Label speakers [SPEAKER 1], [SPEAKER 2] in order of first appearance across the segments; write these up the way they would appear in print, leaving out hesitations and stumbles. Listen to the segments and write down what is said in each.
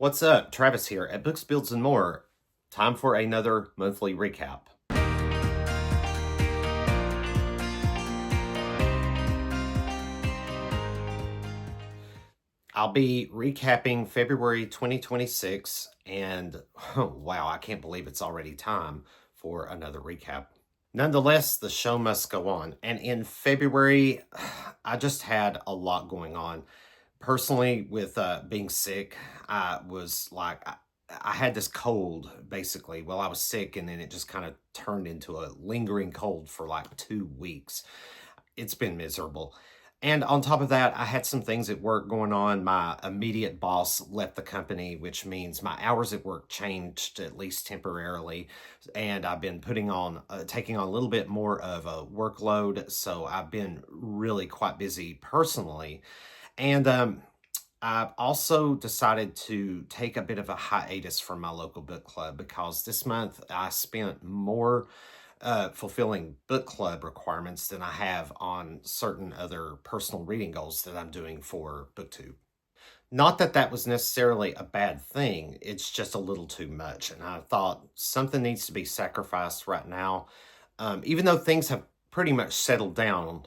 [SPEAKER 1] What's up? Travis here at Books, Builds, and More. Time for another monthly recap. I'll be recapping February 2026, and wow, I can't believe it's already time for another recap. Nonetheless, the show must go on. And in February, I just had a lot going on. Personally, with being sick, I was like, I had this cold basically. Well, I was sick, and then it just kind of turned into a lingering cold for like 2 weeks. It's been miserable. And on top of that, I had some things at work going on. My immediate boss left the company, which means my hours at work changed, at least temporarily. And I've been taking on a little bit more of a workload. So I've been really quite busy personally. And I've also decided to take a bit of a hiatus from my local book club because this month I spent more fulfilling book club requirements than I have on certain other personal reading goals that I'm doing for BookTube. Not that that was necessarily a bad thing, it's just a little too much. And I thought something needs to be sacrificed right now. Even though things have pretty much settled down,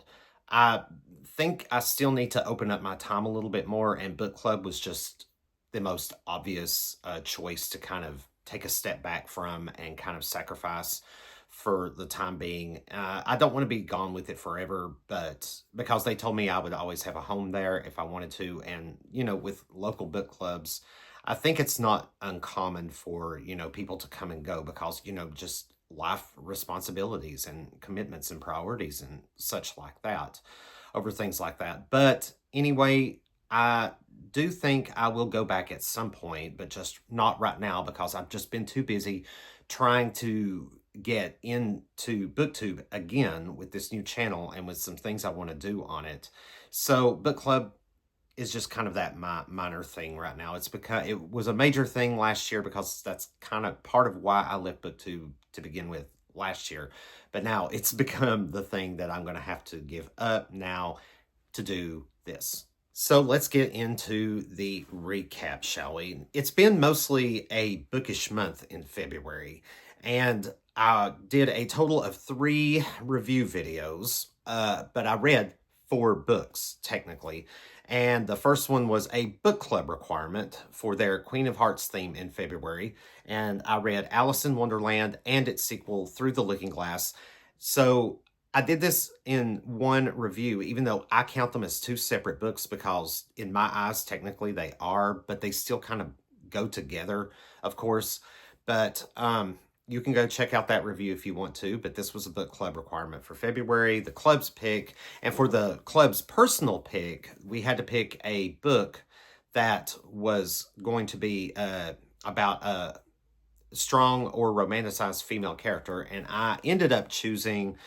[SPEAKER 1] I think I still need to open up my time a little bit more, and book club was just the most obvious choice to kind of take a step back from and kind of sacrifice for the time being. I don't want to be gone with it forever, but because they told me I would always have a home there if I wanted to. And, with local book clubs, I think it's not uncommon for, people to come and go because, just life responsibilities and commitments and priorities and such like that over things like that. But anyway, I do think I will go back at some point, but just not right now because I've just been too busy trying to get into BookTube again with this new channel and with some things I want to do on it. So book club is just kind of that minor thing right now. It was a major thing last year because that's kind of part of why I left BookTube to begin with last year. But now it's become the thing that I'm going to have to give up now to do this. So let's get into the recap, shall we? It's been mostly a bookish month in February, and I did a total of 3 review videos, but I read 4 books, technically. And the first one was a book club requirement for their Queen of Hearts theme in February. And I read Alice in Wonderland and its sequel, Through the Looking Glass. So I did this in one review, even though I count them as 2 separate books because in my eyes, technically they are, but they still kind of go together, of course. But you can go check out that review if you want to, but this was a book club requirement for February, the club's pick. And for the club's personal pick, we had to pick a book that was going to be about a strong or romanticized female character. And I ended up choosing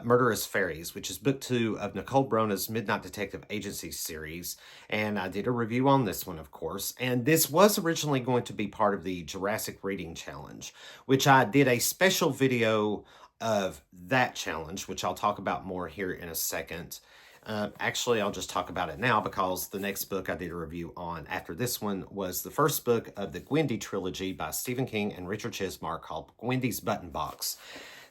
[SPEAKER 1] Murderous Fairies, which is book 2 of Nicole Brona's Midnight Detective Agency series. And I did a review on this one, of course. And this was originally going to be part of the Jurassic Reading Challenge, which I did a special video of that challenge, which I'll talk about more here in a second. Actually, I'll just talk about it now because the next book I did a review on after this one was the first book of the Gwendy trilogy by Stephen King and Richard Chizmar called Gwendy's Button Box.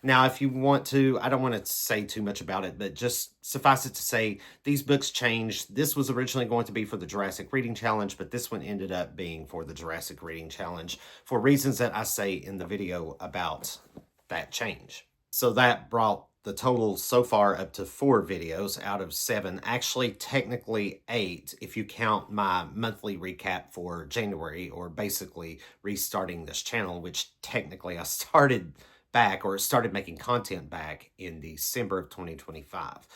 [SPEAKER 1] Now, if you want to, I don't want to say too much about it, but just suffice it to say, these books changed. This was originally going to be for the Jurassic Reading Challenge, but this one ended up being for the Jurassic Reading Challenge for reasons that I say in the video about that change. So that brought the total so far up to 4 videos out of 7, actually technically 8 if you count my monthly recap for January, or basically restarting this channel, which technically I started making content back in December of 2025.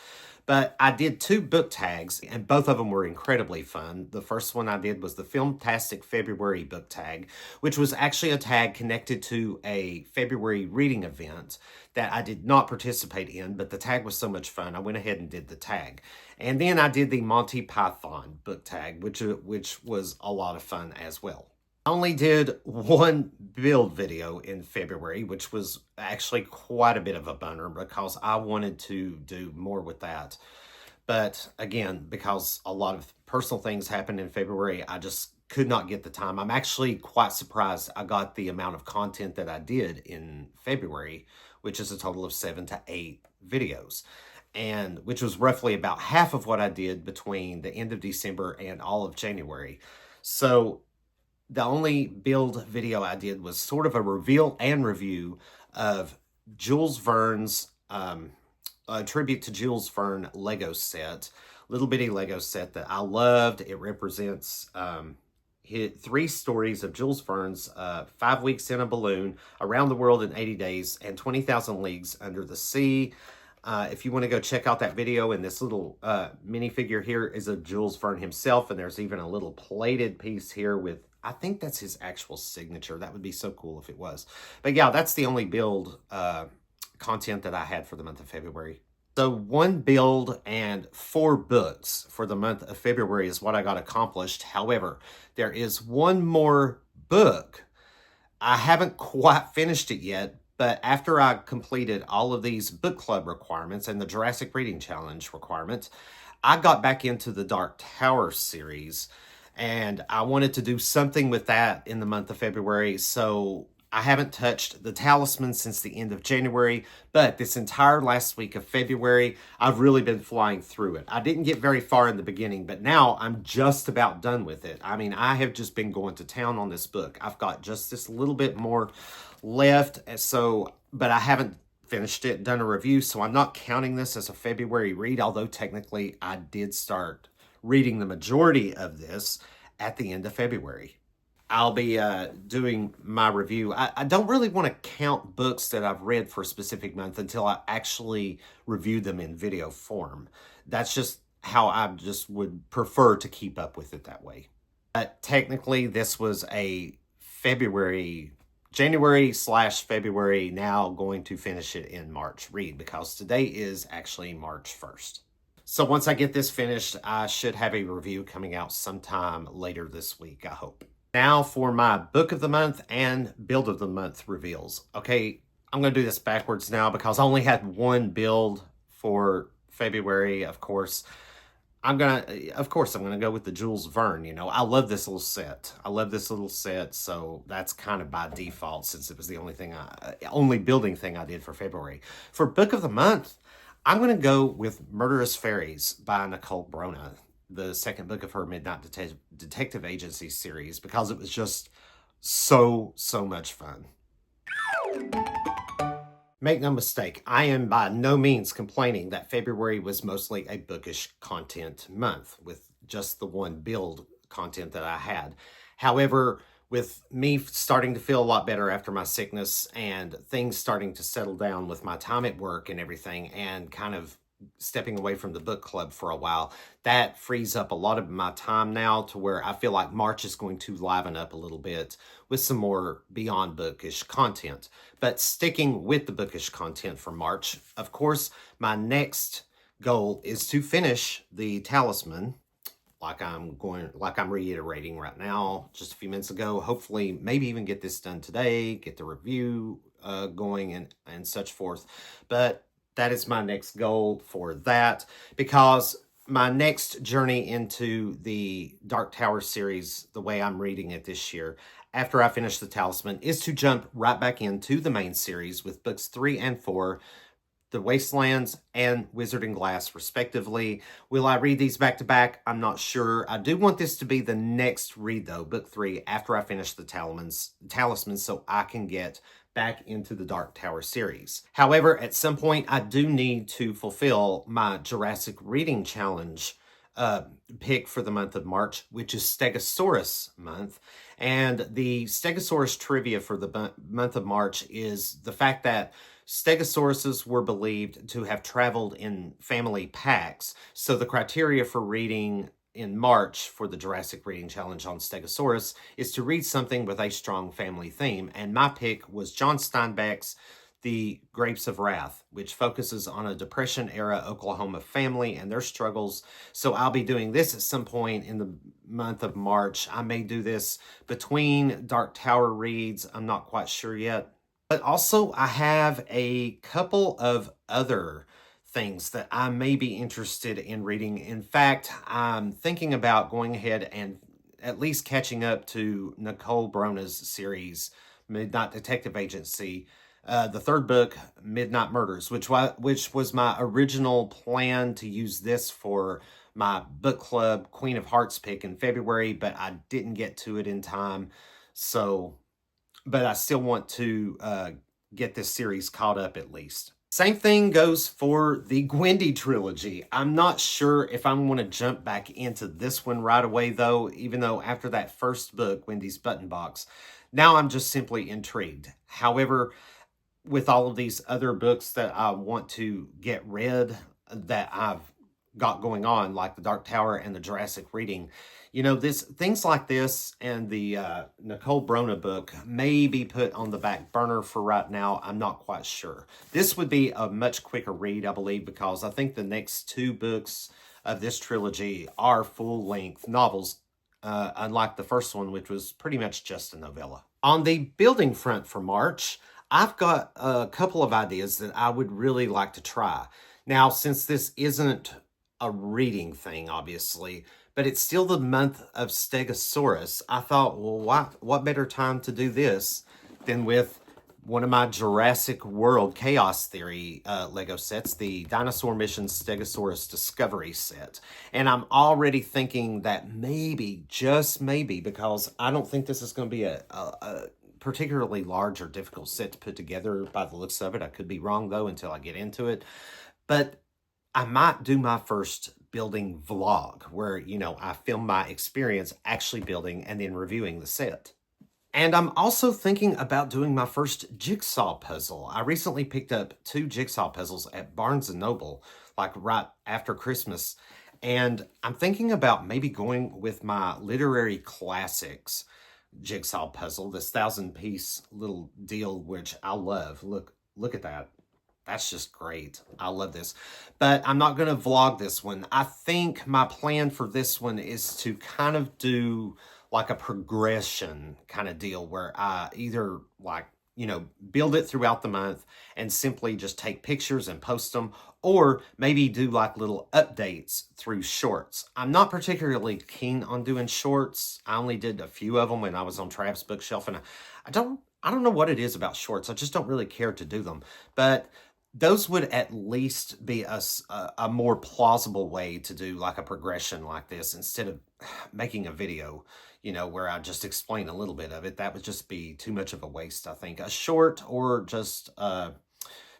[SPEAKER 1] But I did 2 book tags, and both of them were incredibly fun. The first one I did was the Filmtastic February book tag, which was actually a tag connected to a February reading event that I did not participate in, but the tag was so much fun, I went ahead and did the tag. And then I did the Monty Python book tag, which was a lot of fun as well. I only did 1 build video in February, which was actually quite a bit of a bummer because I wanted to do more with that. But again, because a lot of personal things happened in February, I just could not get the time. I'm actually quite surprised I got the amount of content that I did in February, which is a total of 7 to 8 videos, and which was roughly about half of what I did between the end of December and all of January. So the only build video I did was sort of a reveal and review of Jules Verne's a tribute to Jules Verne Lego set, little bitty Lego set that I loved. It represents 3 stories of Jules Verne's 5 Weeks in a Balloon, Around the World in 80 Days, and 20,000 Leagues Under the Sea. If you want to go check out that video, and this little minifigure here is of Jules Verne himself, and there's even a little plated piece here with, I think that's his actual signature. That would be so cool if it was. But yeah, that's the only build content that I had for the month of February. So 1 build and 4 books for the month of February is what I got accomplished. However, there is 1 more book. I haven't quite finished it yet, but after I completed all of these book club requirements and the Jurassic Reading Challenge requirements, I got back into the Dark Tower series, and I wanted to do something with that in the month of February. So I haven't touched the Talisman since the end of January, but this entire last week of February, I've really been flying through it. I didn't get very far in the beginning, but now I'm just about done with it. I mean, I have just been going to town on this book. I've got just this little bit more left, but I haven't finished it, done a review, so I'm not counting this as a February read, although technically I did start reading the majority of this at the end of February. I'll be doing my review. I don't really want to count books that I've read for a specific month until I actually review them in video form. That's just how I just would prefer to keep up with it that way. But technically, this was a January/February, now going to finish it in March read, because today is actually March 1st. So once I get this finished, I should have a review coming out sometime later this week, I hope. Now for my book of the month and build of the month reveals. Okay, I'm going to do this backwards now because I only had 1 build for February, of course. I'm going to go with the Jules Verne. You know, I love this little set. So that's kind of by default, since it was the only building thing I did for February. For book of the month, I'm going to go with Murderous Fairies by Nicole Brona, the second book of her Midnight Detective Agency series, because it was just so much fun. Make no mistake, I am by no means complaining that February was mostly a bookish content month with just the 1 build content that I had. However, with me starting to feel a lot better after my sickness and things starting to settle down with my time at work and everything, and kind of stepping away from the book club for a while, that frees up a lot of my time now to where I feel like March is going to liven up a little bit with some more beyond bookish content. But sticking with the bookish content for March, of course, my next goal is to finish the Talisman, like I'm reiterating right now just a few minutes ago. Hopefully, maybe even get this done today, get the review going and such forth. But that is my next goal for that, because my next journey into the Dark Tower series, the way I'm reading it this year, after I finish the Talisman, is to jump right back into the main series with books 3 and 4, The Wastelands and Wizard and Glass, respectively. Will I read these back to back? I'm not sure. I do want this to be the next read, though, book 3, after I finish the Talisman, so I can get back into the Dark Tower series. However, at some point, I do need to fulfill my Jurassic Reading Challenge pick for the month of March, which is Stegosaurus month. And the Stegosaurus trivia for the month of March is the fact that Stegosauruses were believed to have traveled in family packs. So the criteria for reading in March for the Jurassic Reading Challenge on Stegosaurus is to read something with a strong family theme. And my pick was John Steinbeck's The Grapes of Wrath, which focuses on a Depression-era Oklahoma family and their struggles. So I'll be doing this at some point in the month of March. I may do this between Dark Tower reads. I'm not quite sure yet. But also, I have a couple of other things that I may be interested in reading. In fact, I'm thinking about going ahead and at least catching up to Nicole Brona's series, Midnight Detective Agency. The third book, Midnight Murders, which was my original plan to use this for my book club Queen of Hearts pick in February, but I didn't get to it in time. So, but I still want to get this series caught up at least. Same thing goes for the Gwendy trilogy. I'm not sure if I'm going to jump back into this one right away, though, even though after that first book, Wendy's Button Box, now I'm just simply intrigued. However, with all of these other books that I want to get read that I've got going on, like the Dark Tower and the Jurassic Reading, you know, things like this and the Nicole Brona book may be put on the back burner for right now. I'm not quite sure. This would be a much quicker read, I believe, because I think the next two books of this trilogy are full-length novels, unlike the first one, which was pretty much just a novella. On the building front for March, I've got a couple of ideas that I would really like to try. Now, since this isn't a reading thing, obviously, but it's still the month of Stegosaurus, I thought, well, what better time to do this than with one of my Jurassic World Chaos Theory Lego sets, the Dinosaur Mission Stegosaurus Discovery set. And I'm already thinking that maybe, just maybe, because I don't think this is going to be a particularly large or difficult set to put together by the looks of it. I could be wrong, though, until I get into it. But I might do my first building vlog where, you know, I film my experience actually building and then reviewing the set. And I'm also thinking about doing my first jigsaw puzzle. I recently picked up 2 jigsaw puzzles at Barnes & Noble, like right after Christmas. And I'm thinking about maybe going with my Literary Classics jigsaw puzzle, this 1,000-piece little deal, which I love. Look at that. That's just great. I love this. But I'm not going to vlog this one. I think my plan for this one is to kind of do like a progression kind of deal where I either like, you know, build it throughout the month and simply just take pictures and post them, or maybe do like little updates through shorts. I'm not particularly keen on doing shorts. I only did a few of them when I was on Trav's bookshelf, and I don't know what it is about shorts. I just don't really care to do them. But those would at least be a more plausible way to do like a progression like this instead of making a video, you know, where I just explain a little bit of it. That would just be too much of a waste, I think. A short or just a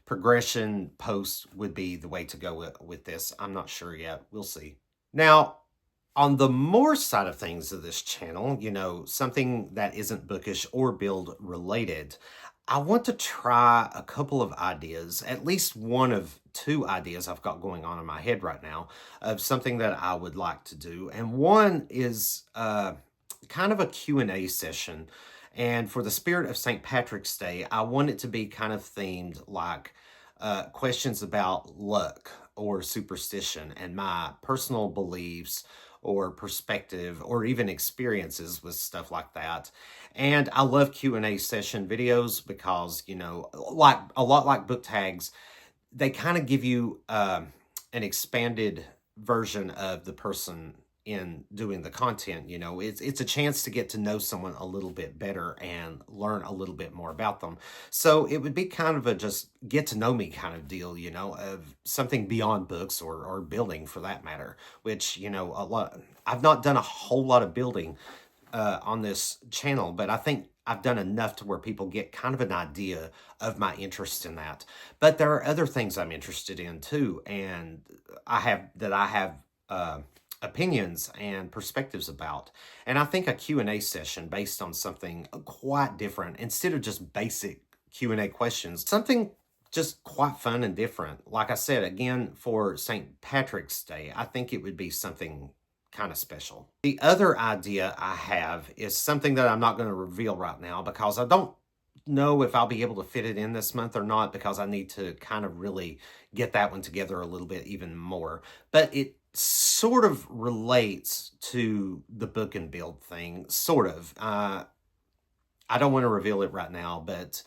[SPEAKER 1] progression post would be the way to go with this. I'm not sure yet. We'll see. Now, on the more side of things of this channel, you know, something that isn't bookish or build related, I want to try a couple of ideas, at least one of 2 ideas I've got going on in my head right now of something that I would like to do. And one is kind of a Q&A session. And for the spirit of St. Patrick's Day, I want it to be kind of themed like questions about luck or superstition and my personal beliefs or perspective or even experiences with stuff like that. And I love Q&A session videos because, you know, like a lot like book tags, they kind of give you an expanded version of the person in doing the content. You know, it's a chance to get to know someone a little bit better and learn a little bit more about them. So it would be kind of a just get to know me kind of deal, you know, of something beyond books or building for that matter, which, you know, I've not done a whole lot of building on this channel, but I think I've done enough to where people get kind of an idea of my interest in that. But there are other things I'm interested in too, and I have opinions and perspectives about. And I think a Q&A session based on something quite different, instead of just basic Q&A questions, something just quite fun and different. Like I said, again, for St. Patrick's Day, I think it would be something kind of special. The other idea I have is something that I'm not going to reveal right now because I don't know if I'll be able to fit it in this month or not, because I need to kind of really get that one together a little bit even more. But it sort of relates to the book and build thing, sort of. I don't want to reveal it right now, but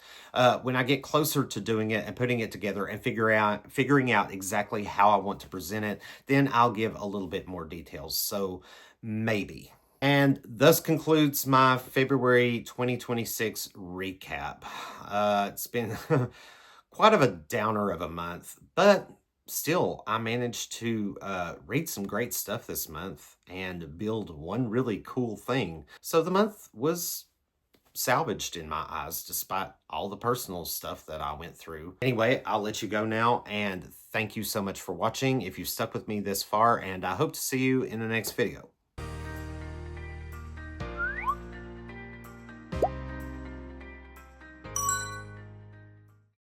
[SPEAKER 1] when I get closer to doing it and putting it together and figuring out exactly how I want to present it, then I'll give a little bit more details. So maybe. And thus concludes my February 2026 recap. It's been quite of a downer of a month, but still, I managed to read some great stuff this month and build one really cool thing. So the month was salvaged in my eyes, despite all the personal stuff that I went through. Anyway, I'll let you go now, and thank you so much for watching if you stuck with me this far, and I hope to see you in the next video.